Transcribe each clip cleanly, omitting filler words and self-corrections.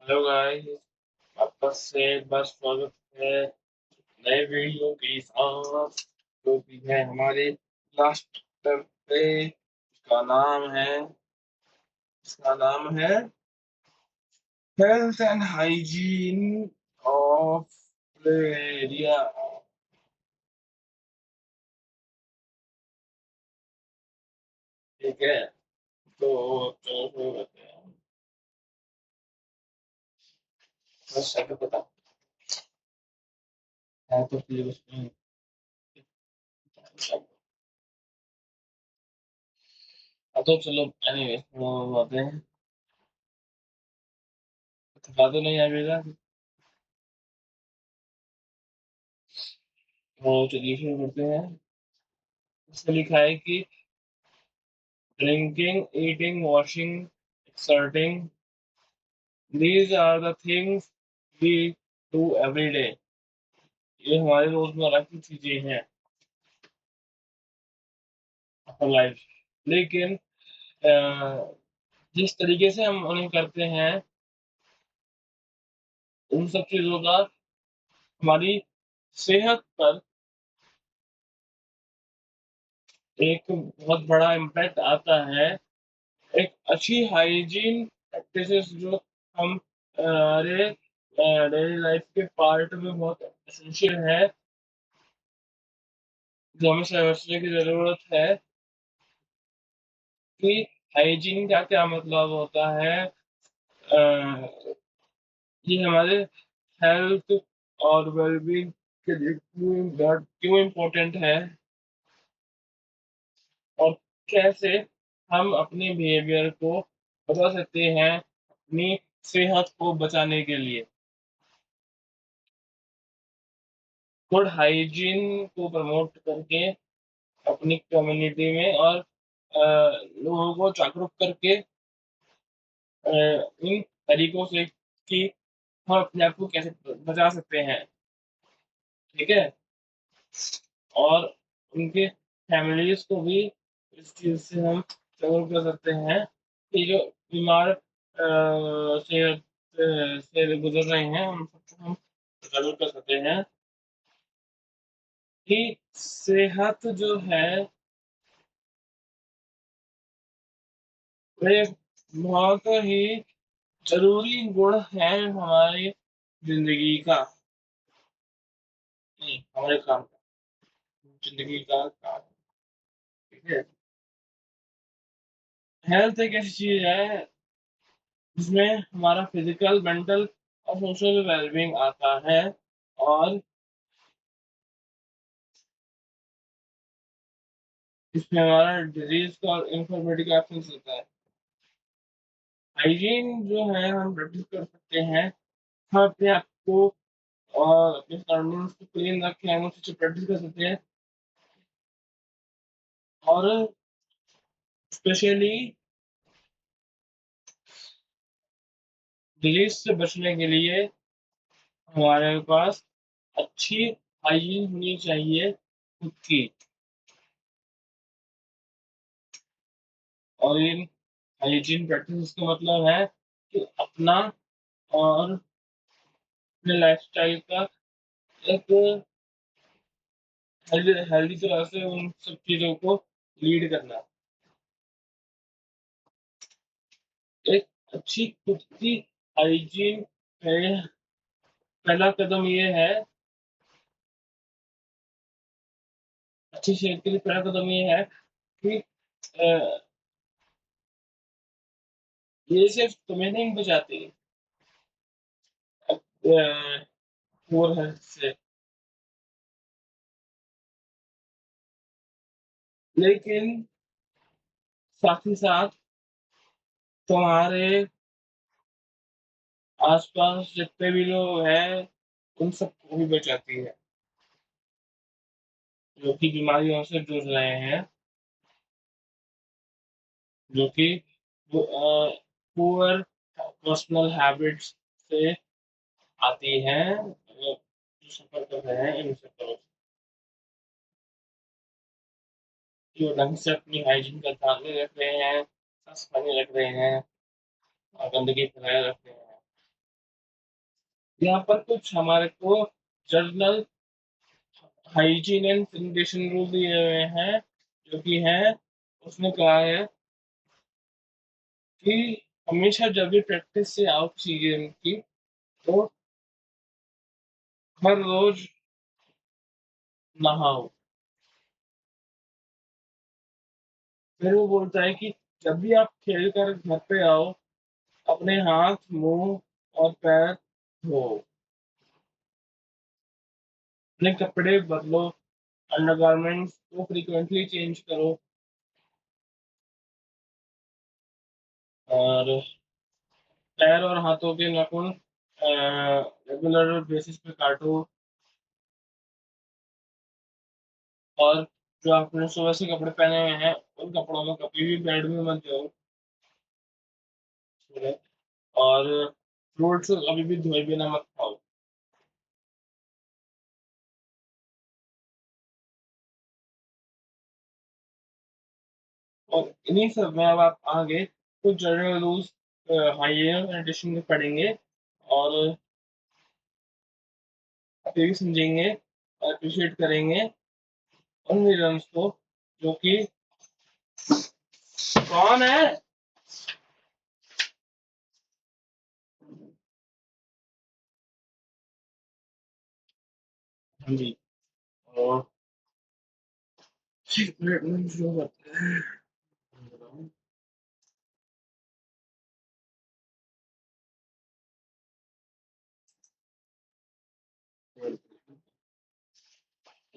Hello guys, वापस से एक बार स्वागत है नए वीडियो के साथ। जो भी है हमारे लास्ट चैप्टर पे। उसका नाम है हेल्थ एंड हाइजीन ऑफ प्लेरिया। ठीक है, तो चलो शुरू करते हैं। बस सेटअप बता है तो फिर उसमें तो चलो एनीवे वो बातें हैं। थका तो नहीं आएगा। तो चलिए शुरू करते हैं। इसमें लिखा है कि drinking, eating, washing, exerting, these are the things we do every day। ये हमारे रोजमर्रा की चीजें हैं अपनी लाइफ। लेकिन जिस तरीके से हम उन्हें करते हैं, उन सब चीजों का हमारी सेहत पर एक बहुत बड़ा इम्पैक्ट आता है। एक अच्छी हाइजीन प्रैक्टिसेस जो हम हमारे डेली लाइफ के पार्ट में बहुत एसेंशियल है, जो हमें समझने की जरूरत है कि हाइजीन का क्या मतलब होता है। ये हमारे हेल्थ और वेलबींग के लिए क्यों इम्पोर्टेंट है, और कैसे हम अपने बिहेवियर को बदल सकते हैं अपनी सेहत को बचाने के लिए। गुड हाइजीन को प्रमोट करके अपनी कम्युनिटी में और लोगों को जागरूक करके इन तरीकों से कि हम अपने आप को कैसे बचा सकते हैं। ठीक है, और उनके फैमिलीज को भी इस चीज से हम जागरूक कर सकते हैं कि जो बीमार सेहत से गुजर रहे हैं उन सबको हम जागरूक कर सकते हैं कि सेहत जो है वो एक बहुत ही जरूरी गुण है हमारी जिंदगी का, नहीं हमारे काम का, जिंदगी का काम। ठीक है, हेल्थ एक ऐसी चीज है जिसमें हमारा फिजिकल, मेंटल और सोशल वेलबींग आता है, और इसमें हमारा डिजीज का और इंफॉर्मेटिव का एब्सेंस होता है। हाइजीन जो है हम प्रैक्टिस कर सकते हैं, हम अपने आप को और अपने सराउंडिंग्स को क्लीन रखें, हम उसी से प्रैक्टिस कर सकते हैं। और स्पेशली डिजीज से बचने के लिए हमारे पास अच्छी हाइजीन होनी चाहिए खुद की। और इन हाइजीन प्रैक्टिस का मतलब है कि अपना और अपने लाइफस्टाइल का एक हेल्दी हेल्दी तरह से उन सब चीजों को लीड करना। एक अच्छी खुद की हाइजीन है, पहला कदम ये है। अच्छी सेहत के लिए पहला कदम ये है कि ये सिर्फ तुम्हें नहीं बचाती पुअर हेल्थ से, लेकिन साथ ही साथ तुम्हारे आसपास जितने भी लोग हैं उन सबको भी बचाती है, जो कि बीमारियों से जूझ रहे हैं, जो कि पुअर पर्सनल हैबिट्स से आती हैं, जो सफर कर रहे हैं इन सब तरह से, जो ढंग से अपनी हाइजीन का ध्यान नहीं रख रहे हैं, साफ सफाई नहीं रख रहे हैं और गंदगी फैलाए रख रहे हैं। यहाँ पर कुछ हमारे को general hygiene and sanitation rule दिए हुए हैं, जो कि है, उसने कहा है कि हमेशा जब भी प्रैक्टिस से आओ किसी गेम की, तो हर रोज नहाओ। फिर वो बोलता है कि जब भी आप खेल कर घर पे आओ, अपने हाथ, मुंह और पैर धो, अपने कपड़े बदलो, अंडरगारमेंट्स को फ्रीक्वेंटली चेंज करो, और पैर और हाथों के नाखून रेगुलर बेसिस पे काटो, और जो आपने सुबह से कपड़े पहने हुए हैं, उन कपड़ों में कभी भी बेड में मत जाओ सुबह, और फ्रूट्स कभी भी धोए बिना मत खाओ। और इन्हीं सब में अब आप आगे कुछ जनरल रूल्स हाइजीन एडिशन में पढ़ेंगे, और आप ये भी समझेंगे और अप्रिशिएट करेंगे उन विलन्स को, जो कि कौन है। हाँ जी। और एक मिनट में शुरू करते हैं।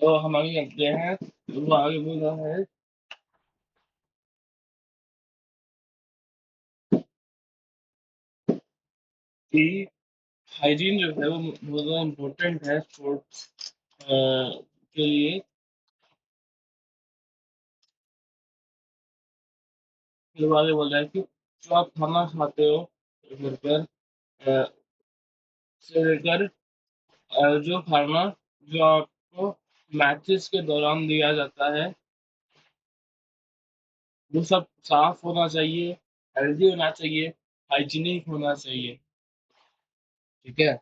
तो हम आगे करते हैं। वो आगे बोल रहा है कि हाइजीन जो है वो बहुत ज़्यादा इम्पोर्टेंट है स्पोर्ट्स के लिए। फिर वो आगे बोल रहा है कि जो आप खाना खाते हो घर पर, अ, से लेकर जो खाना जो आपको मैचेस के दौरान दिया जाता है, वो सब साफ होना चाहिए, हेल्दी होना चाहिए, हाइजीनिक होना चाहिए। ठीक है।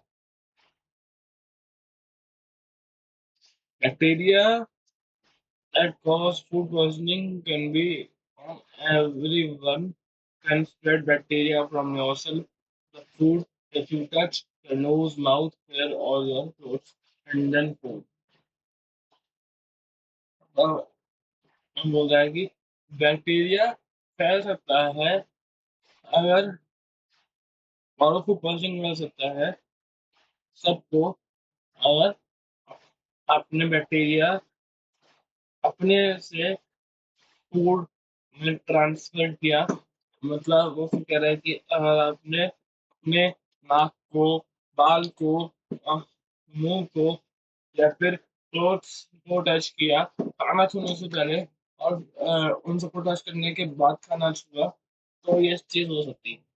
Bacteria that cause food poisoning can be on everyone, can spread bacteria from yourself, the food that you touch, your nose, mouth, hair, or your clothes, and then food. और हम बोल रहा है कि बैक्टीरिया फैल सकता है अगर, और फूड पॉइजनिंग मिल सकता है सबको, अगर आपने बैक्टीरिया अपने से फूड में ट्रांसफर किया। मतलब वो कह रहा है कि अगर आपने अपने नाक को, बाल को, मुंह को, या फिर क्लोथ्स को टच किया खाना छूने से पहले, और उन सबको टच करने के बाद खाना छुआ, तो ये चीज हो सकती है।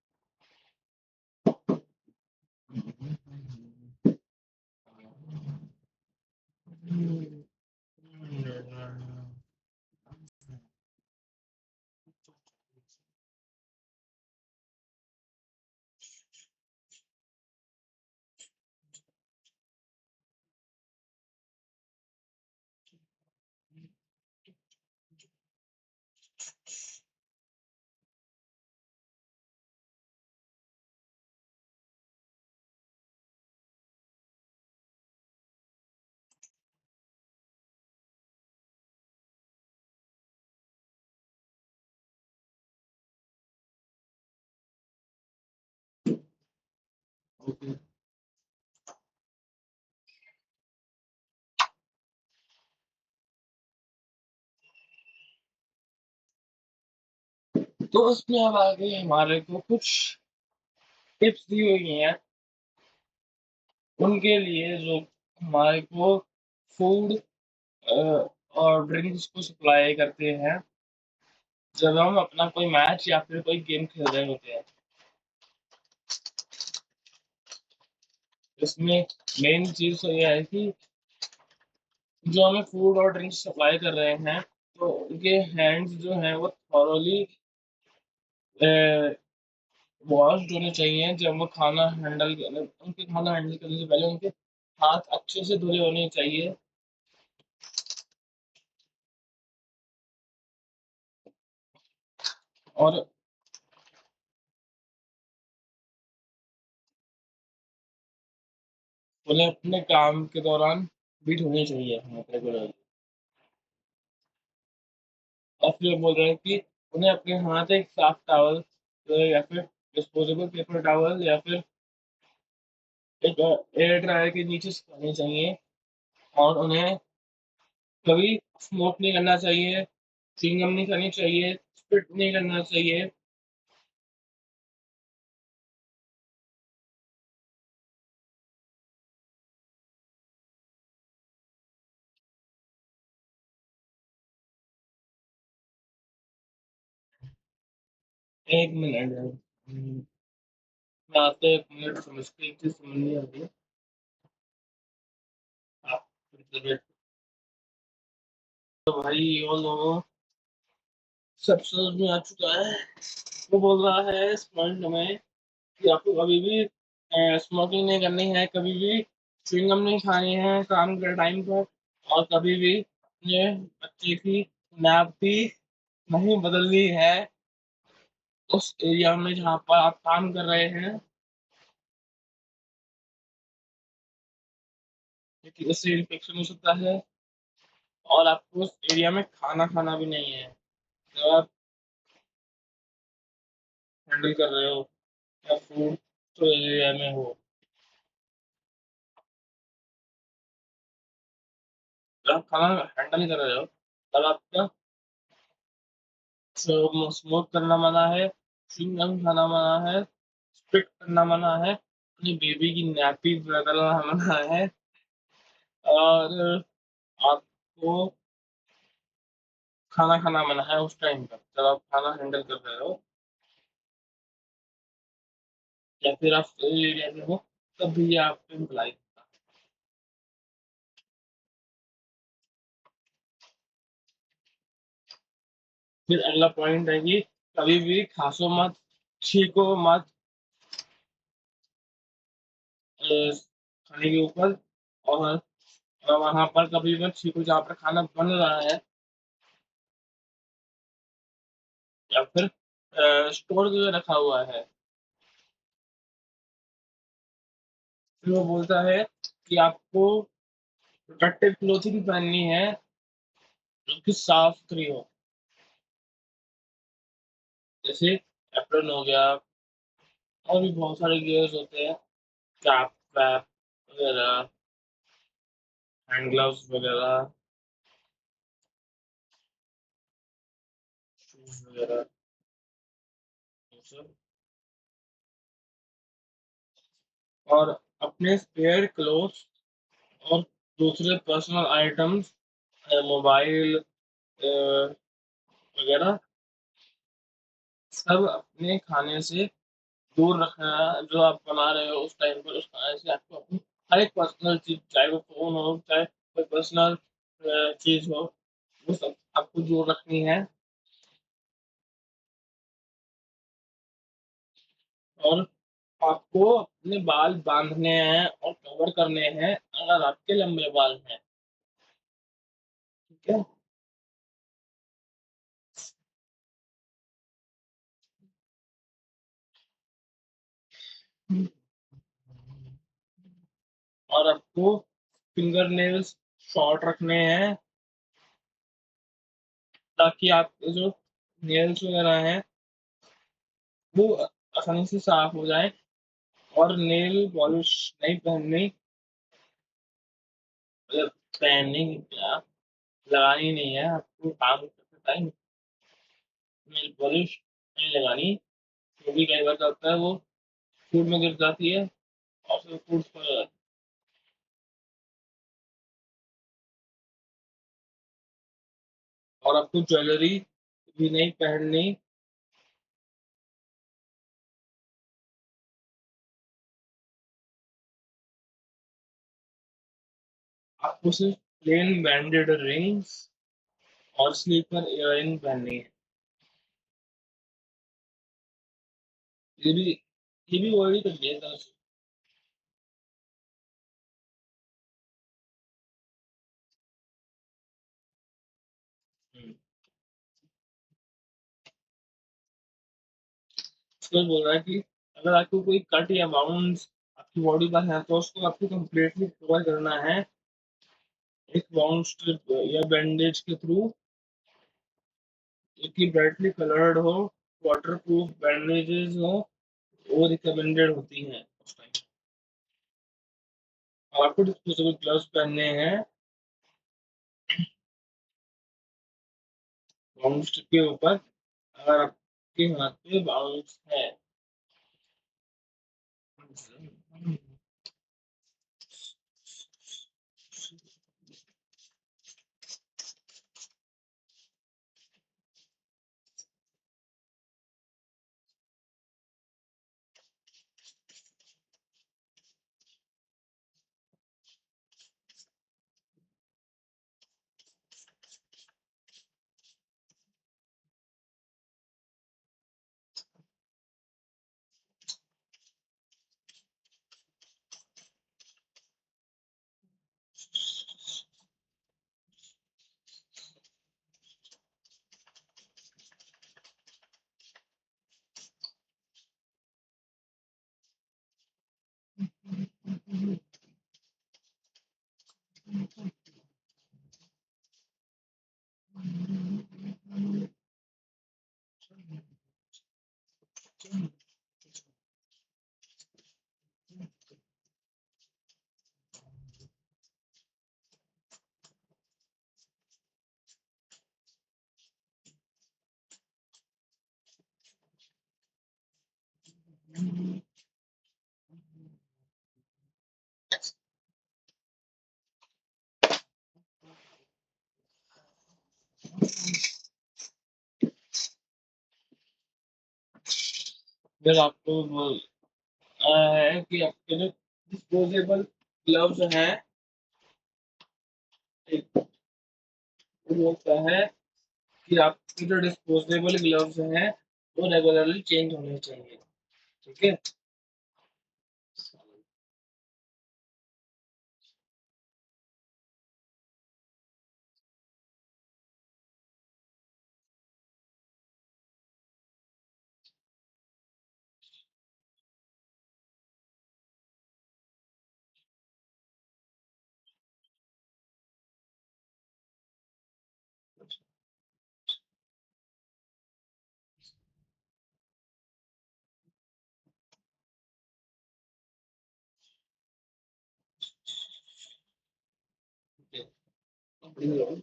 तो उसमें अब आगे हमारे को कुछ टिप्स दी हुई हैं उनके लिए, जो हमारे को फूड और ड्रिंक्स को सप्लाई करते हैं जब हम अपना कोई मैच या फिर कोई गेम खेल रहे होते हैं। इसमें मेन चीज तो यह है कि जो हमें फूड और ड्रिंक्स सप्लाई कर रहे हैं, तो उनके हैंड्स जो हैं वो थॉरोली वॉश्ड होने चाहिए जब वो खाना हैंडल उनके खाना हैंडल करने से पहले उनके हाथ अच्छे से धुले होने चाहिए। और उन्हें अपने काम के दौरान भी धोने चाहिए हाथ रेगुलरली। और फिर वो बोल रहे हैं कि उन्हें अपने हाथ एक साफ टॉवल या फिर डिस्पोजेबल पेपर टॉवल या फिर एक एयर ड्रायर के नीचे सुखाने चाहिए। और उन्हें कभी स्मोक नहीं करना चाहिए, च्युइंगम नहीं करनी चाहिए, स्पिट नहीं करना चाहिए। 1 मिनट मैं आपको 1 मिनट समझते एक चीज़ समझ नहीं आ रही है। आप तो भाई वो लोगों सब समझ में आ चुका है। वो बोल रहा है इस पॉइंट में कि आपको कभी भी स्मोकिंग नहीं करनी है, कभी भी च्युइंगम नहीं खानी है काम के टाइम पर, और कभी भी अपने बच्चे की नैप्पी नहीं बदलनी है उस एरिया में जहाँ पर आप काम कर रहे हैं, क्योंकि उससे इन्फेक्शन हो सकता है। और आपको उस एरिया में खाना खाना भी नहीं है जब आप हैंडल कर रहे हो या फूड तो एरिया में हो। जब आप खाना हैंडल कर रहे हो तब आपका स्मोक करना मना है, च्युइंग गम खाना मना है, स्पिट करना मना है, अपनी बेबी की नैपी बदलना मना है। और आपको खाना खाना मना है उस टाइम पर जब आप खाना हैंडल कर रहे हो या फिर आप सही एरिया में हो, तब भी ये आपको इम्प्लाई करता है। फिर अगला पॉइंट है कि कभी भी खांसो मत, छींको मत खाने के ऊपर। और वहां पर कभी मत छींको जहाँ पर खाना बन रहा है या फिर स्टोर करके रखा हुआ है। फिर वो बोलता है कि आपको प्रोटेक्टिव क्लोथिंग पहननी है जो कि साफ सुथरी हो, जैसे एप्रन हो गया, और भी बहुत सारे गियर्स होते हैं, कैप वैप वगैरह, हैंड ग्लव्स वगैरह, शूज वगैरह, ये सब। और अपने स्पेयर क्लोथ्स और दूसरे पर्सनल आइटम्स, मोबाइल वगैरह, सब अपने खाने से दूर रखना है। जो आप बना रहे हो उस टाइम पर उस खाने से आपको अपनी हर एक पर्सनल चीज, चाहे वो फोन हो, चाहे कोई पर्सनल चीज हो, वो सब आपको दूर रखनी है। और आपको अपने बाल बांधने हैं और कवर करने हैं अगर आपके लंबे बाल हैं। ठीक है। और आपको फिंगर नेल्स शॉर्ट रखने हैं ताकि आपके जो नेल्स वगैरह हैं वो आसानी से साफ हो जाए। और नेल पॉलिश नहीं पहननी, मतलब पहननी क्या, लगानी नहीं है आपको काम करते टाइम। नेल पॉलिश नहीं लगानी, क्योंकि कई बार क्या होता है वो फूड में गिर जाती है और फिर फूड स्पॉइल हो जाता है। और आपको ज्वेलरी भी नहीं पहननी। आपको सिर्फ प्लेन बैंडेड रिंग्स और स्लीपर इयररिंग पहननी है। ये भी वही तो है तरह से। हम्म। उसको बोल रहा है कि अगर आपको कोई कट या बाउंस आपकी बॉडी पर है तो उसको आपको कंप्लीटली कवर करना है एक बाउंस स्ट्रिप या बैंडेज के थ्रू, कि ब्राइटली कलर्ड हो, वाटर प्रूफ बैंडेजेस हो, वो रिकमेंडेड होती हैं उस टाइम। और आपको डिस्पोजेबल ग्लव्स पहनने हैं बाउंस स्ट्रिप के ऊपर, अगर आपके हाथ पे बाउंस है। फिर आपको है कि आपके जो डिस्पोजेबल ग्लव्स हैं, एक वो होता है कि आपके जो डिस्पोजेबल ग्लव्स हैं वो रेगुलरली चेंज होने चाहिए। ठीक है। हम्म।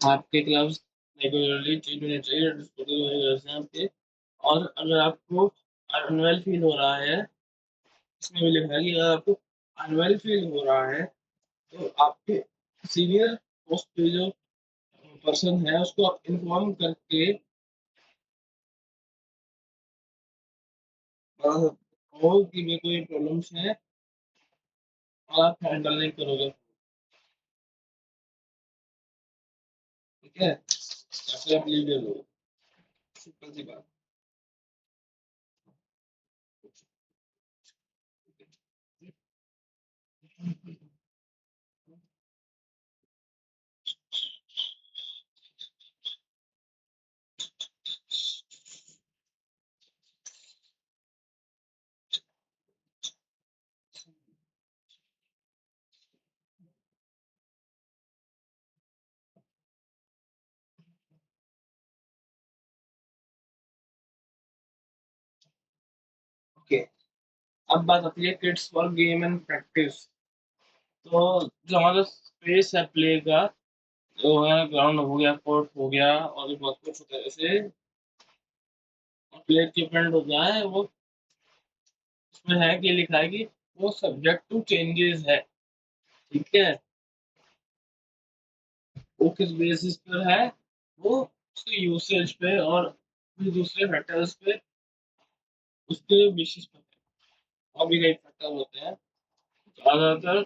आपके ग्लव्स रेगुलरली चेंज होने चाहिए, डिस्पोजेबल ग्लव्स हैं आपके। और अगर आपको अनवेल फील हो रहा है, इसमें भी लिखा है कि अगर आपको अनवेल फील हो रहा है तो आपके सीनियर पोस्ट पे जो पर्सन है उसको आप इन्फॉर्म करके बता सकते हो कि मेरे को ये प्रॉब्लम्स हैं और आप हैंडल नहीं करोगे। ठीक है, या फिर आप लीव ले लो। सिंपल सी बात। ओके, अब बात आती है kids for game and practice. तो जो हमारा स्पेस है प्ले का, जो है ग्राउंड हो गया, कोर्ट हो गया और भी बहुत कुछ होता है, जैसे प्ले इक्विपमेंट हो गया है वो, उसमें है कि लिखा है कि वो सब्जेक्ट टू चेंजेस है। ठीक है, वो किस बेसिस पर है, वो उसके यूसेज पे और भी दूसरे फैक्टर्स पे उसके बेसिस पर और भी कई फैक्टर होते हैं। ज़्यादातर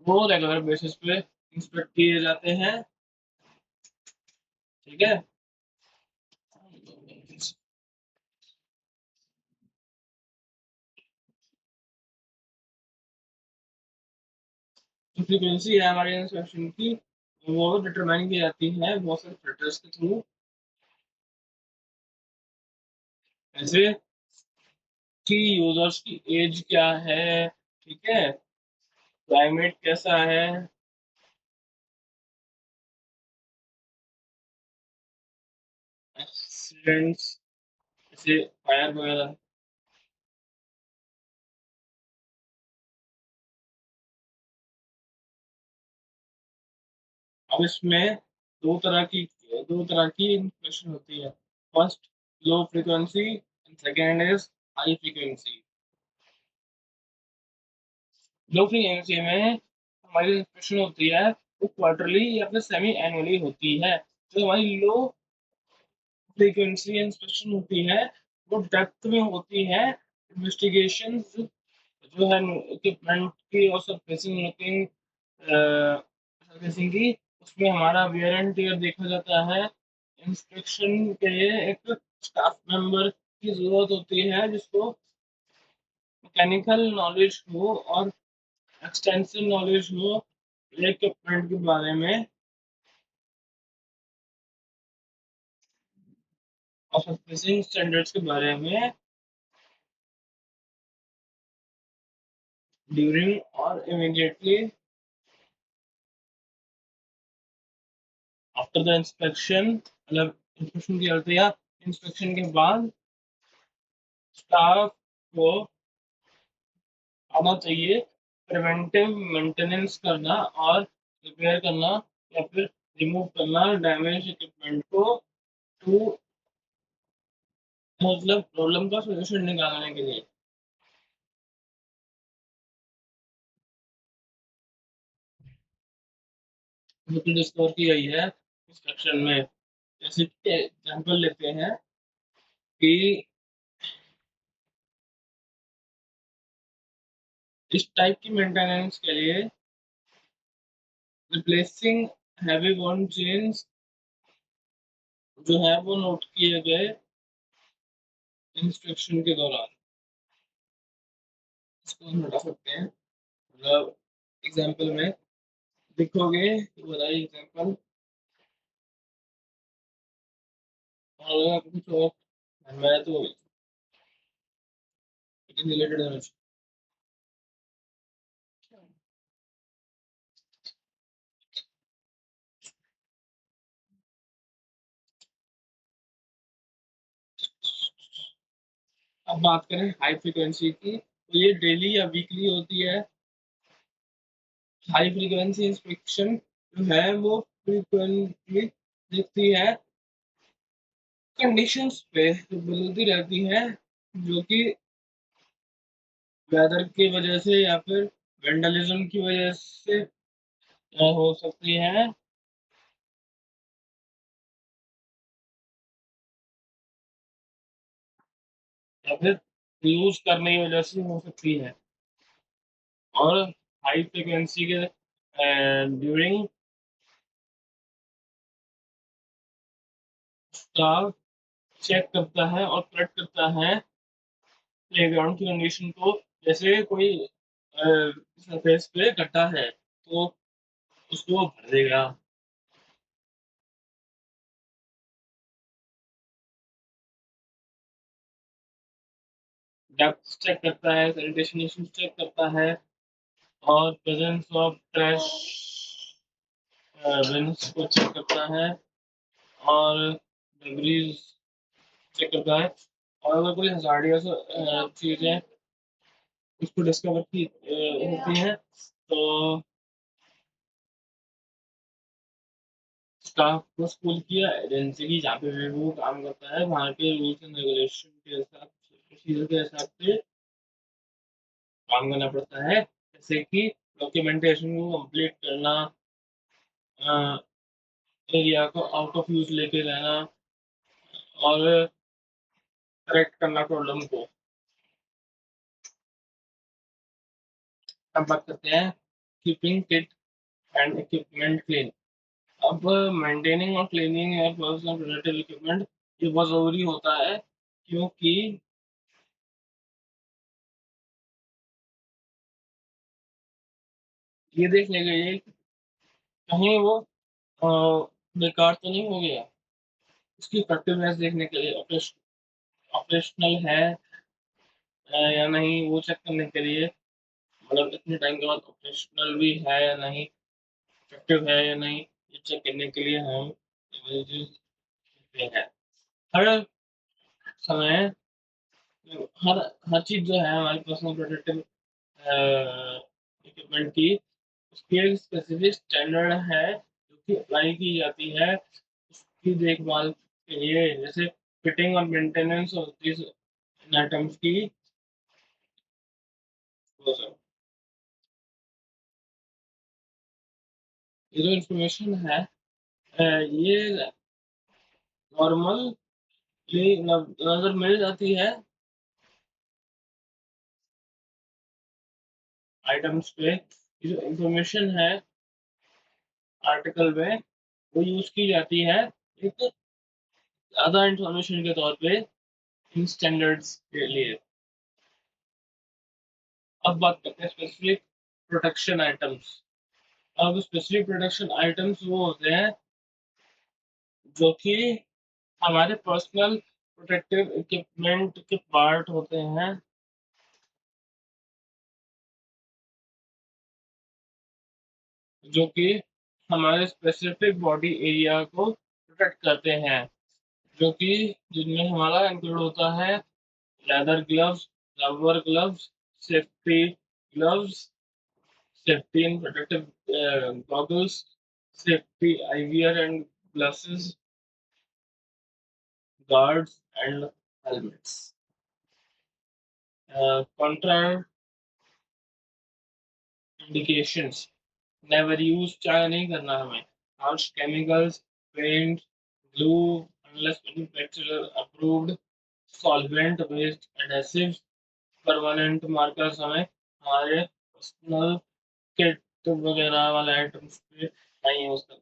वो रेगुलर बेसिस पे इंस्पेक्ट किए जाते हैं। ठीक है। फ्रीक्वेंसी है हमारे इंस्पेक्शन की, वो डिटरमाइन की जाती है बहुत सारे फैक्टर्स के थ्रू। जैसे कि यूजर्स की एज क्या है, ठीक है, क्लाइमेट कैसा है, एक्सीडेंट्स जैसे फायर वगैरह। अब इसमें दो तरह की इंफॉर्मेशन होती है। First low frequency and second is high frequency. Low frequency में हमारी इंफॉर्मेशन होती है वो क्वार्टरली या फिर सेमी एनुअली होती है। जो हमारी लो फ्रीक्वेंसी इंस्पेक्शन होती है वो डेप्थ में होती है। इन्वेस्टिगेशन जो है इक्विपमेंट की और सरफेसिंग लुकिंग सर्विसिंग की, उसमें हमारा वेयर एंड टियर देखा जाता है। इंस्पेक्शन के लिए एक स्टाफ मेंबर की जरूरत होती है जिसको मैकेनिकल नॉलेज हो और एक्सटेंसिव नॉलेज हो इक्विपमेंट के बारे में और सर्विसिंग स्टैंडर्ड्स के बारे में ड्यूरिंग और इमीडिएटली आफ्टर द इंस्पेक्शन, मतलब इंस्पेक्शन की अर्थ या इंस्पेक्शन के बाद स्टाफ को आना चाहिए प्रिवेंटिव मेंटेनेंस करना और रिपेयर करना या फिर रिमूव करना डैमेज इक्विपमेंट को, टू मतलब प्रॉब्लम का सोल्यूशन निकालने के लिए। जो कि डिस्कवर की गई है इंस्ट्रक्शन में। जैसे कि एग्जाम्पल लेते हैं कि इस टाइप की मेंटेनेंस के लिए रिप्लेसिंग हैवी बॉन्ड चेन्स जो है वो नोट किए गए इंस्ट्रक्शन के दौरान। इसको हम हटा सकते हैं, मतलब एग्जाम्पल में लिखोगे तो बताइए एग्जाम्पल, और अगर आपको कुछ और मैं तो रिलेटेड है। अब बात करें हाई फ्रीक्वेंसी की, तो ये डेली या वीकली होती है। हाई फ्रीक्वेंसी इंस्पेक्शन जो है वो फ्रीक्वेंटली दिखती है कंडीशंस पे जो बदलती रहती है, जो कि वेदर की वजह से या फिर वेंडलिज्म की वजह से हो सकती है, या फिर यूज करने की वजह से हो सकती है। और हाई फ्रीक्वेंसी के ड्यूरिंग स्टाफ चेक करता है और करेक्ट करता है प्लेग्राउंड की कंडीशन को। जैसे कोई सरफेस पे गड्ढा है तो उसको भर देगा। डेप्थ चेक करता है, सैनिटेशन इश्यूज चेक करता है, और प्रेजेंस ऑफ ट्रैश बिन्स को चेक करता है, और डिब्रीज चेक करता है। और अगर कोई हजार्डियस चीजें उसको डिस्कवर की होती हैं तो स्टाफ को स्कूल की या एजेंसी की जहाँ पे भी वो काम करता है वहाँ के रूल्स एंड रेगुलेशन के हिसाब से, प्रोसीजर के हिसाब से काम करना पड़ता है। जैसे कि डॉक्यूमेंटेशन को कंप्लीट करना, एरिया को आउट ऑफ यूज लेके रहना और करेक्ट करना प्रॉब्लम को। अब बात करते हैं keeping kit and equipment clean. अब मेंटेनिंग और क्लीनिंग और पर्सनल प्रोटेक्टिव इक्विपमेंट ये बहुत ज़रूरी होता है, क्योंकि ये देखने के लिए कहीं वो अ, बेकार तो नहीं हो गया। उसकी इफेक्टिवनेस देखने के लिए ऑपरेशनल है या नहीं, वो चेक करने के लिए, मतलब इतने टाइम के बाद ऑपरेशनल भी है या नहीं, इफेक्टिव है या नहीं, ये चेक करने के लिए हम इमेजेस देखते हैं। हर समय हर हर चीज़ जो है हमारी पर्सनल प्रोटेक्टिव इक्विपमेंट की, उसकी एक स्पेसिफिक स्टैंडर्ड है जो कि अप्लाई की जाती है उसकी देखभाल के लिए, जैसे फिटिंग और मेंटेनेंस ऑफ दिस आइटम्स की। वो सब ये जो इंफॉर्मेशन है ये नॉर्मल ये नजर मिल जाती है आइटम्स पे। ये जो इंफॉर्मेशन है आर्टिकल में वो यूज की जाती है एक ज्यादा इंफॉर्मेशन के तौर पे इन स्टैंडर्ड्स के लिए। अब बात करते हैं स्पेसिफिक प्रोटेक्शन आइटम्स। अब स्पेसिफिक प्रोटेक्शन आइटम्स वो होते हैं जो कि हमारे पर्सनल प्रोटेक्टिव इक्विपमेंट के पार्ट होते हैं, जो कि हमारे स्पेसिफिक बॉडी एरिया को प्रोटेक्ट करते हैं, जो कि जिनमें हमारा इंक्लूड होता है leather gloves, rubber gloves, safety gloves, safety and protective goggles, safety eyewear and glasses, guards and helmets. Contraindications: never use चाय नहीं करना हमें, harsh chemicals, paint, glue unless manufacturer approved, solvent based adhesives, permanent markers हमें हमारे personal kit वगैरह वाले items पे नहीं यूज करना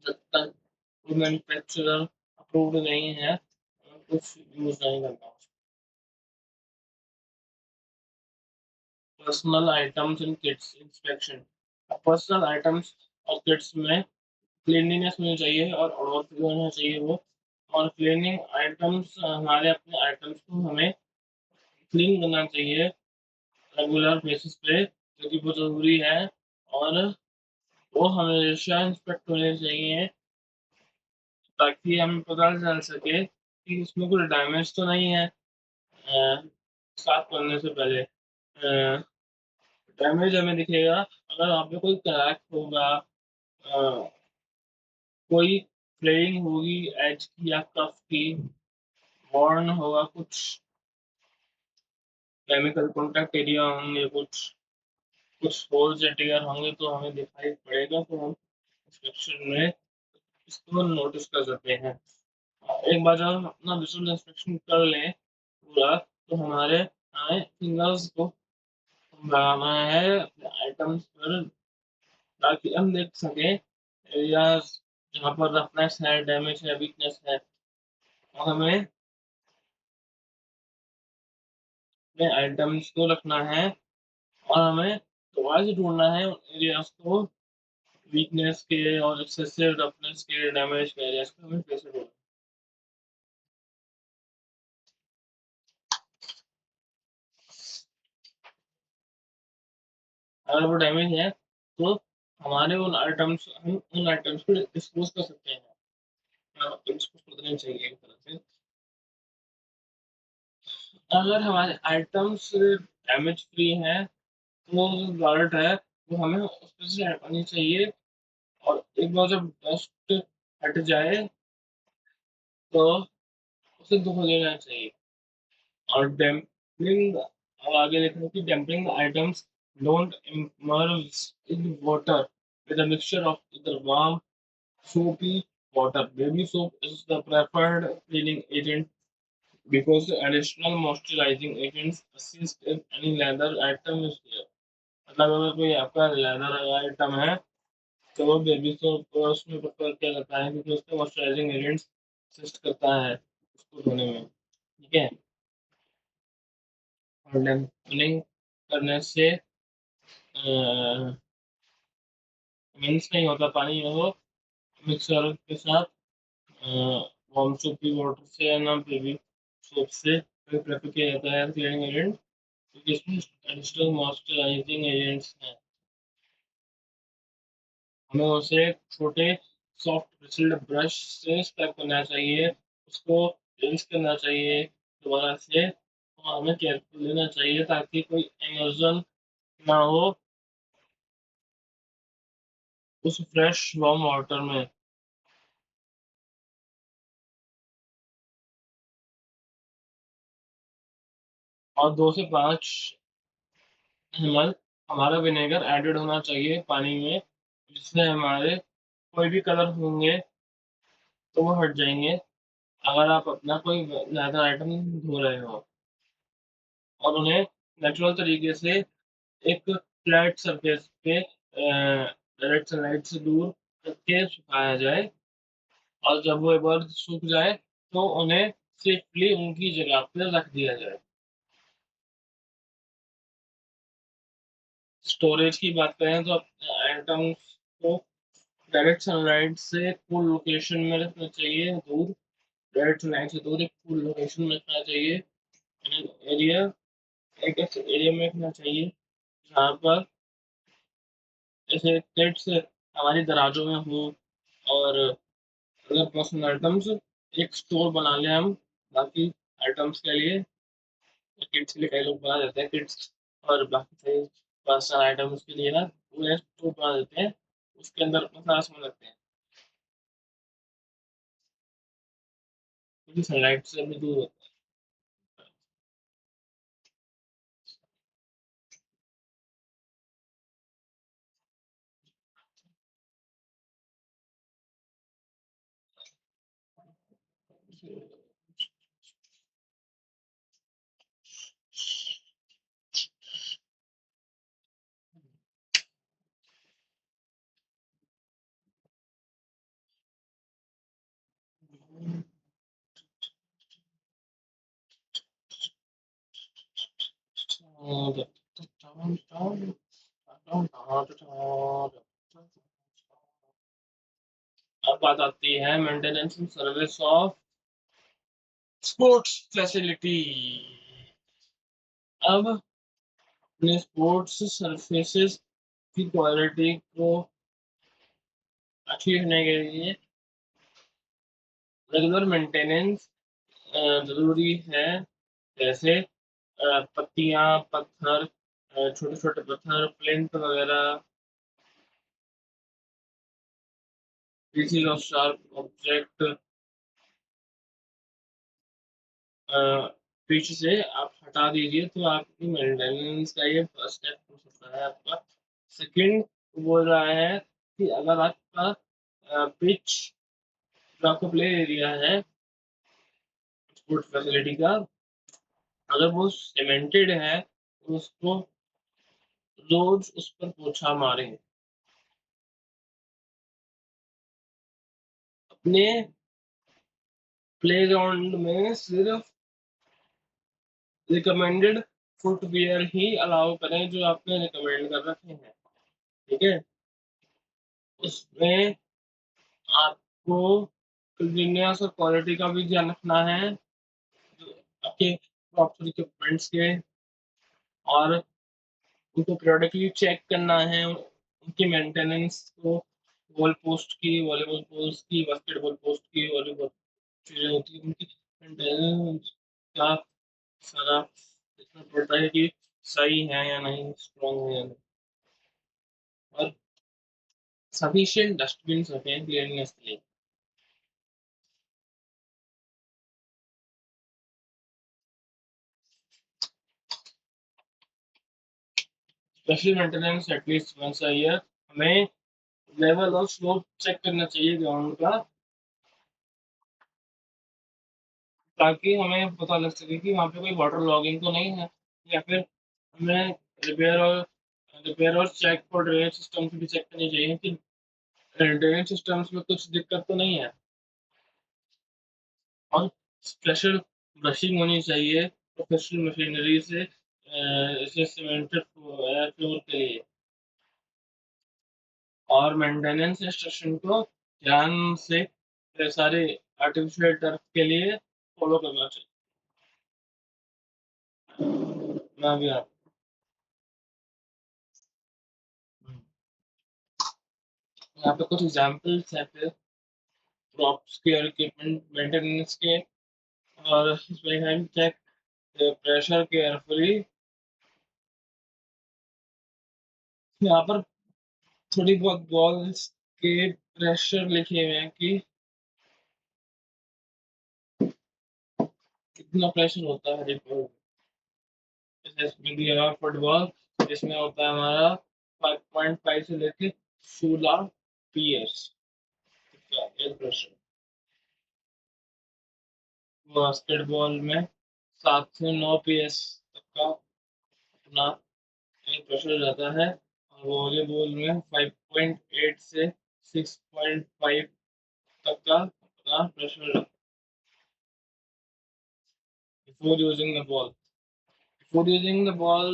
जब तक वो मैन्युफैक्चरर अप्रूव्ड नहीं है, कुछ यूज नहीं करना। Personal items in kits inspection. Personal items और किट्स में क्लीनलीनेस होनी चाहिए और ऑर्डर होना चाहिए वो। और क्लीनिंग आइटम्स हमारे अपने आइटम्स को हमें क्लीन करना चाहिए रेगुलर बेसिस पे, जो कि बहुत ज़रूरी है। और वो हमेशा इंस्पेक्ट होने चाहिए ताकि हमें पता चल सके कि उसमें कुछ डैमेज तो नहीं है साफ करने से पहले। डैमेज हमें दिखेगा अगर वहाँ पे कोई क्रैक होगा, कोई फ्लेयिंग होगी एज की या कफ की, बर्न होगा, कुछ केमिकल कॉन्टैक्ट एरिया होंगे, कुछ होल्स या टियर होंगे तो हमें दिखाई पड़ेगा, तो हम इंस्पेक्शन में इसको नोटिस कर सकते हैं। एक बार जब हम अपना विजुअल इंस्पेक्शन कर लें पूरा, तो हमें फिंगर्स को लगाना है अपने आइटम्स पर ताकि हम देख सकें एरियाज जहाँ पर रफनेस है, डैमेज है, वीकनेस है। और हमें अपने आइटम्स को रखना है और हमें दोबारा से ढूंढना है उन एरियाज को, वीकनेस के और एक्सेसिव रफनेस के, डैमेज के एरियाज को हमें कैसे ढूंढना है। अगर वो डैमेज है तो हम उन आइटम्स को डिस्पोज कर सकते हैं। डिस्पोज कर देना चाहिए एक तरह से। अगर हमारे आइटम्स डैमेज फ्री हैं तो जो गारंट है वो हमें उसमें से हटानी चाहिए। और एक बार जब डस्ट हट जाए तो उसे धो देना चाहिए। और डैम्पिंग, अब आगे देखो कि damping items Don't immerse in water with a mixture of either warm, soapy water. Baby soap is the preferred cleaning agent because the additional moisturizing agents assist if any leather item is there. मतलब अगर कोई आपका leather item है तो वो baby soap उसमें prefer किया जाता है क्योंकि उसका मॉइस्चराइजिंग एजेंट्स असिस्ट करता है उसको धोने में। ठीक है। और डैम्पनिंग करने से मीन्स नहीं होता पानी वो मिक्सर के साथ वार्म सोपी वाटर से या ना बेबी सोप से प्रेफर किया जाता है क्लीनिंग एजेंट क्योंकि इसमें एडिशनल मॉइस्चराइजिंग एजेंट्स हैं। हमें उसे छोटे सॉफ्ट ब्रिस्ल्ड ब्रश से स्क्रब करना चाहिए, उसको रिंस करना चाहिए दोबारा से और हमें केयरफुल लेना चाहिए ताकि कोई इमर्जन ना हो उस फ्रेश वार्म वाटर में। और 2 से 5 ml हमारा विनेगर एडेड होना चाहिए पानी में जिससे हमारे कोई भी कलर होंगे तो वो हट जाएंगे अगर आप अपना कोई लेदर आइटम धो रहे हो और उन्हें नेचुरल तरीके से एक फ्लैट सरफेस पे डायरेक्ट सनलाइट से दूर रख के सुखाया जाए और जब वो एक बार सूख जाए तो उन्हें सेफली उनकी जगह पे रख दिया जाए। स्टोरेज की बात करें तो अपने आइटम्स को डायरेक्ट सनलाइट से कूल लोकेशन में रखना चाहिए दूर डायरेक्ट सनलाइट से दूर एक कूल लोकेशन में रखना चाहिए एरिया एक ऐसे एरिया में रखना चाहिए जहाँ पर जैसे किड्स हमारी दराजों में हो और अगर पर्सनल आइटम्स एक स्टोर बना लें हम बाकी आइटम्स के लिए किड्स के लिए कई लोग बना देते हैं किड्स और बाकी सारे पर्सनल आइटम्स के लिए ना पूरे स्टोर बना देते हैं उसके अंदर अपना सारा सामान रखते हैं क्योंकि सनलाइट से भी दूर होता है। अब बात आती है maintenance and service of sports facility. अब अपने स्पोर्ट्स सर्फेसेस की क्वालिटी को अच्छी रखने के लिए रेगुलर मेंटेनेंस जरूरी है जैसे पत्तियां पत्थर छोटे छोटे पत्थर प्लिंथ वगैरह पीसीज ऑफ शार्प ऑब्जेक्ट पीछे से आप हटा दीजिए तो आपकी मेंटेनेंस का ये फर्स्ट स्टेप हो सकता है आपका। सेकंड बोल रहा है कि अगर आपका पिच जो आपका प्ले एरिया है स्पोर्ट्स फैसिलिटी का अगर वो सीमेंटेड है तो उसको रोज उस पर पोछा मारें। अपने प्लेग्राउंड में सिर्फ रिकमेंडेड फुटवियर ही अलाउ करें जो आपने रिकमेंड कर रखे हैं। ठीक है। उसमें आपको क्लीननेस और क्वालिटी का भी ध्यान रखना है आपके प्रॉपर इक्विपमेंट्स के और उनको periodically चेक करना है उनकी मेंटेनेंस को गोल पोस्ट की वॉलीबॉल पोस्ट की बास्केटबॉल पोस्ट की वॉलीबॉल चीजें होती हैं उनकी मेंटेनेंस का सारा देखना पड़ता है कि सही है या नहीं स्ट्रॉन्ग है या नहीं और सफिशिएंट डस्टबिन रखें क्लीननेस के लिए। Special maintenance at least once a year. हमें लेवल और स्लोप चेक करना चाहिए ग्राउंड का, ताकि हमें पता लग सके कि वहाँ पे कोई वाटर लॉगिंग तो नहीं है, या फिर हमें रिपेयर और चेक और ड्रेनेज सिस्टम भी चेक करनी चाहिए कि ड्रेनेज सिस्टम्स में कुछ दिक्कत तो नहीं है। और स्पेशल ब्रशिंग होनी चाहिए प्रोफेशनल मशीनरी से, इसे सीमेंटेड फ्लोर के लिए। और मेंटेनेंस इंस्ट्रक्शन को ध्यान से सारे आर्टिफिशियल टर्फ के लिए फॉलो करना चाहिए। मैं भी यहाँ पे कुछ एग्जांपल्स हैं फिर क्रॉप्स केयर इक्विपमेंट मेंटेनेंस के। और इसमें हम चेक प्रेशर केयरफुली। यहाँ पर थोड़ी बहुत बॉल्स के प्रेशर लिखे हुए हैं कि कितना प्रेशर होता है रिपोर्ट। जैसे इसमें दिया हुआ फुटबॉल, जिसमें होता है हमारा 5.5 से लेके 16 पीएस का एयर प्रेशर। बास्केटबॉल में 7 से 9 पीएस तक का अपना एयर प्रेशर रहता है। और वॉलीबॉल में 5.8 से 6.5 तक का अपना प्रेशर रहता है before using the ball. Before using the ball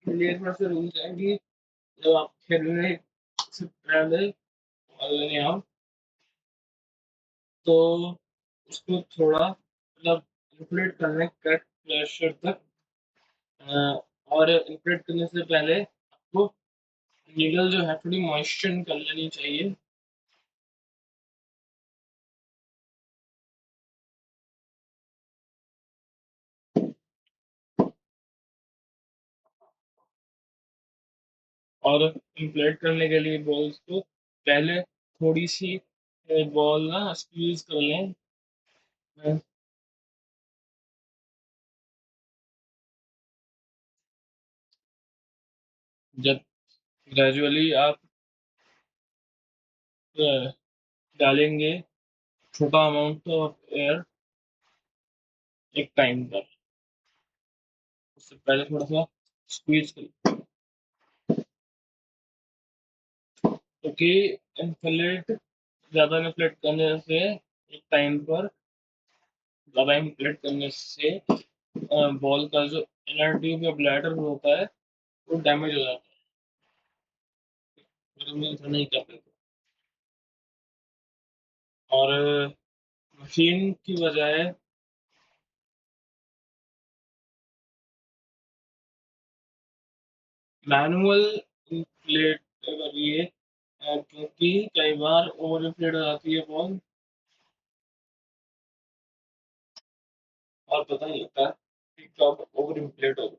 के लिए थोड़ा सा रूल्स है कि जब आप खेलने से पहले बॉल लेने आओ, तो उसको थोड़ा मतलब इन्फ्लेट करने कट प्रेशर तक। और इन्फ्लेट करने से पहले आपको नीडल जो है थोड़ी मॉइस्चर कर लेनी चाहिए। और इन्फ्लेट करने के लिए बॉल्स को पहले थोड़ी सी बॉल ना स्क्वीज कर लें। अ, जब ग्रेजुअली आप अ, डालेंगे छोटा अमाउंट ऑफ एयर एक टाइम पर, उससे पहले थोड़ा सा स्क्वीज कर, क्योंकि इन्फ्लेट ज़्यादा इन्फ्लेट करने से एक टाइम पर ज़्यादा इन्फ्लेट करने से बॉल का जो इनर ट्यूब या ब्लैडर होता है वो डैमेज हो जाता है, हम ऐसा नहीं करते थे। और मशीन की बजाय मैनुअल इन्फ्लेट करिए, क्योंकि कई बार ओवर इन्फ्लेट हो जाती है बॉल और पता नहीं लगता है कि कब ओवर इन्फ्लेट हो।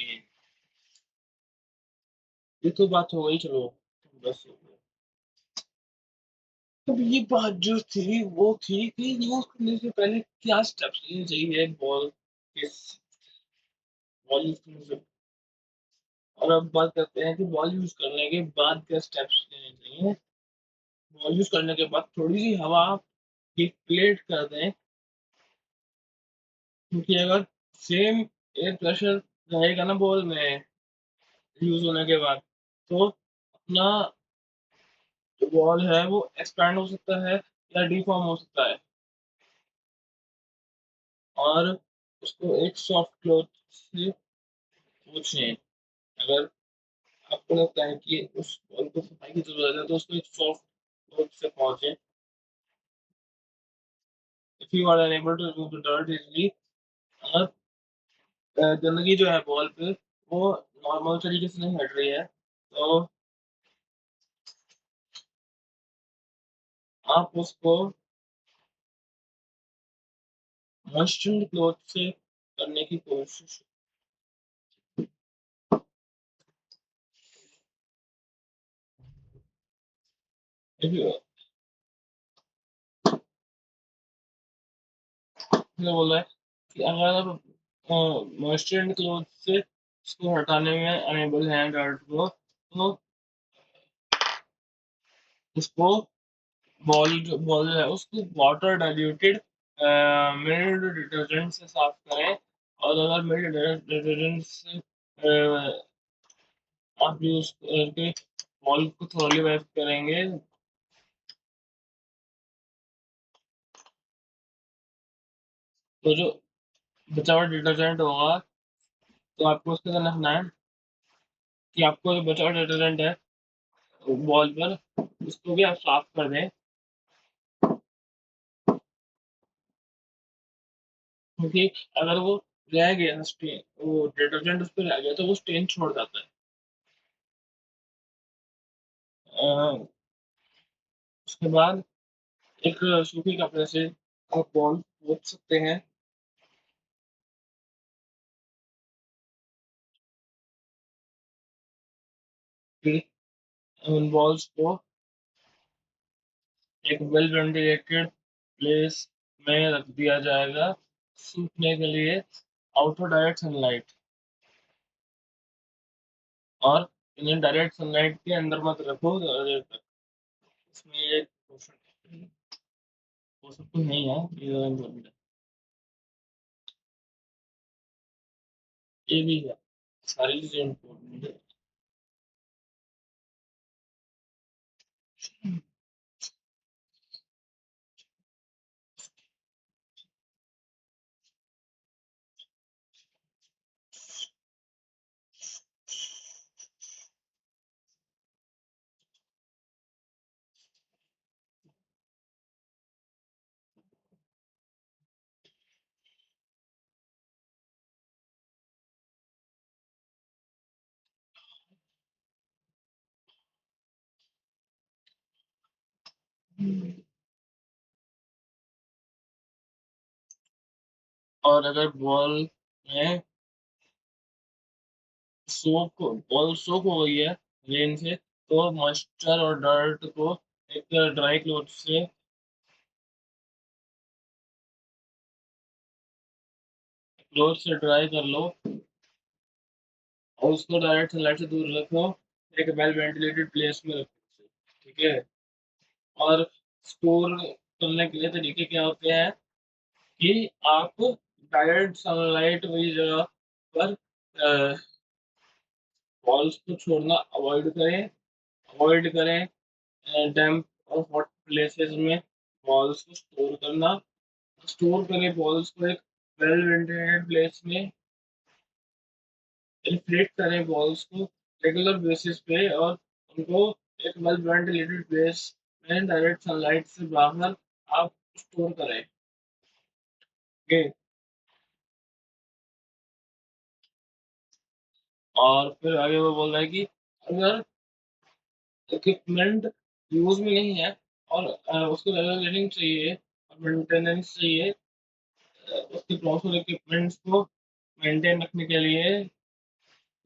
चाहिए। ये तो बात हो गई, चलो बस हो गया। अब ये बात जो थी वो थी कि यूज करने से पहले क्या स्टेप्स लेने चाहिए बॉल के, बॉल यूज करने से। और अब बात करते हैं कि बॉल यूज करने के बाद क्या स्टेप्स लेने चाहिए। बॉल यूज करने के बाद थोड़ी सी हवा की प्लेट कर दें, क्योंकि अगर सेम एयर प्रेशर रहेगा ना बॉल में यूज होने के बाद, तो अपना जो बॉल है वो एक्सपैंड हो सकता है या डिफॉर्म हो सकता है। और उसको एक सॉफ्ट क्लॉथ से पोंछें। अगर आपको लगता है कि उस बॉल को सफाई की जरूरत है तो उसको एक सॉफ्ट क्लॉथ से पोंछें। If you are unable to remove the dirt easily, अगर गंदगी जो है बॉल पे वो नॉर्मल तरीके से नहीं हट रही है, तो आप उसको मॉइस्चर्ड क्लॉथ से करने की कोशिश। if you- मैं बोल रहा है कि अगर आप मॉइस्चर्ड क्लॉथ से उसको हटाने में अनेबल हैं डर्ट को, तो उसको बॉल है उसको वाटर डाइल्यूटेड मिल्ड डिटर्जेंट से साफ करें। और अगर मिल्ड डिटर्जेंट से आप यूज करके बॉल को थोड़ी वाइप करेंगे, तो जो बचा हुआ डिटर्जेंट होगा, तो आपको उसके अंदर रखना है कि आपको जो बचा हुआ डिटर्जेंट है बॉल पर, उसको भी आप साफ कर दें। क्योंकि अगर वो रह गया स्टेन, वो डिटर्जेंट उस पर रह गया तो वो स्टेन छोड़ जाता है। उसके बाद एक सूखी कपड़े से आप बॉल पोंछ सकते हैं। फिर उन बॉल्स को एक वेल वेंटिलेटेड प्लेस में रख दिया जाएगा सूखने के लिए, आउट ऑफ डायरेक्ट सनलाइट। और इन्हें डायरेक्ट सनलाइट के अंदर मत रखो ज़्यादा देर तक। इसमें एक पोषण पोषण तो नहीं है, ये ज़्यादा इम्पोर्टेंट है। ये भी है, सारी चीज़ें इम्पोर्टेंट है। और अगर बॉल में बॉल सोक हो गई है रेन से, तो मॉइस्चर और डर्ट को एक ड्राई क्लोथ से ड्राई कर लो और उसको डायरेक्ट सनलाइट से दूर रखो, एक वेल वेंटिलेटेड प्लेस में रखो। ठीक है। और स्टोर करने के लिए तरीके क्या होते हैं कि आप डायरेक्ट सनलाइट वही जगह पर बॉल्स को छोड़ना अवॉइड करें डैम्प और हॉट प्लेसेस में बॉल्स को स्टोर करना। स्टोर करें बॉल्स को एक वेल वेंटिलेटेड प्लेस में। इन्फ्लेट करें बॉल्स को रेगुलर बेसिस पे और उनको एक वेल वेंटिलेटेड प्लेस में डायरेक्ट सनलाइट से बाहर आप स्टोर करें। ओके। और फिर आगे वो बोल रहा है कि अगर इक्विपमेंट यूज में नहीं है और उसको रेगुलर रेटिंग चाहिए और मेंटेनेंस चाहिए, उसके प्रॉपर इक्विपमेंट्स को मेंटेन रखने के लिए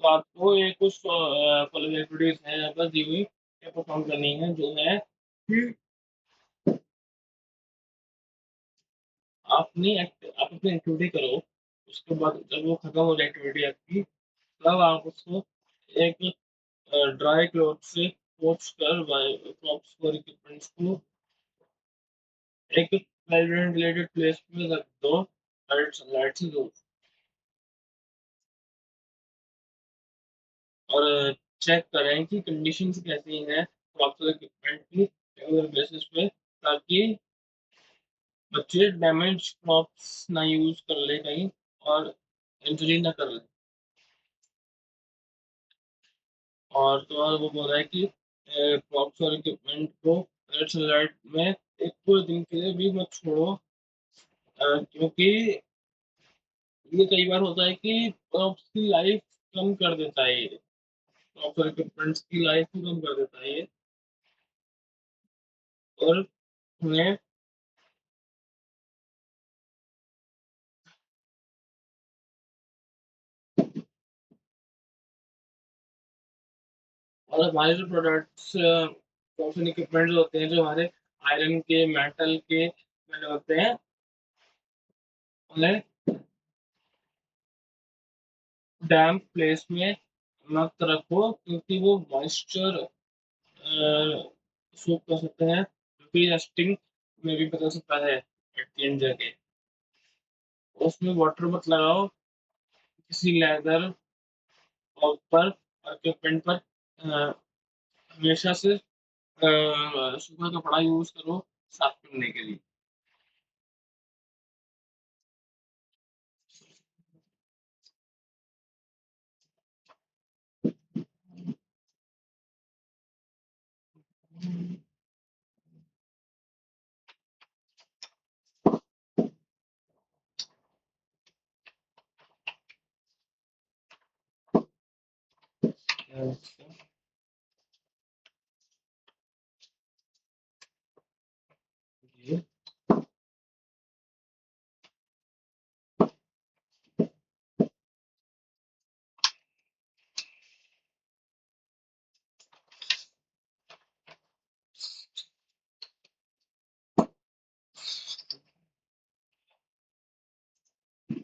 तो आपको ये कुछ कॉलेज एक्टिविटीज हैं बस दी हुई ये परफॉर्म करनी है जो है कि आप अपनी एक्टिविटी करो। उसके बाद जब वो खत्म हो जाए एक्टिविटी आपकी तब आप उसको एक ड्राई क्लॉथ से पोंछ कर प्रॉप्स और इक्विपमेंट्स को एक वेल वेंटिलेटेड प्लेस में रख दो, डायरेक्ट सनलाइट से दूर। और चेक करें कि कंडीशंस कैसी हैं प्रॉप्स और इक्विपमेंट की रेगुलर बेसिस पे, ताकि बच्चे डैमेज क्रॉप्स ना यूज कर ले कहीं और इंजरी ना कर ले। और तो और वो बोल रहा है कि क्रॉप्स और इक्विपमेंट को रेड सनलाइट में एक पूरे दिन के लिए भी मत छोड़ो, क्योंकि ये कई बार होता है कि क्रॉप्स की लाइफ कम कर देता है ये, क्रॉप्स और इक्विपमेंट्स की लाइफ भी कम कर देता है ये। और उन्हें और हमारे जो प्रोडक्ट्स क्रॉप्स एंड इक्विपमेंट्स होते हैं जो हमारे आयरन के मेटल के बने होते हैं, उन्हें डैम्प प्लेस में मत रखो, क्योंकि वो मॉइस्चर सूख कर सकते हैं, जो कि रस्टिंग में भी बदल सकता है एट द एंड जाके। उसमें वाटर मत लगाओ किसी लेदर पर इक्विपमेंट पर। हमेशा से सूखा कपड़ा यूज करो साफ करने के लिए। अच्छा।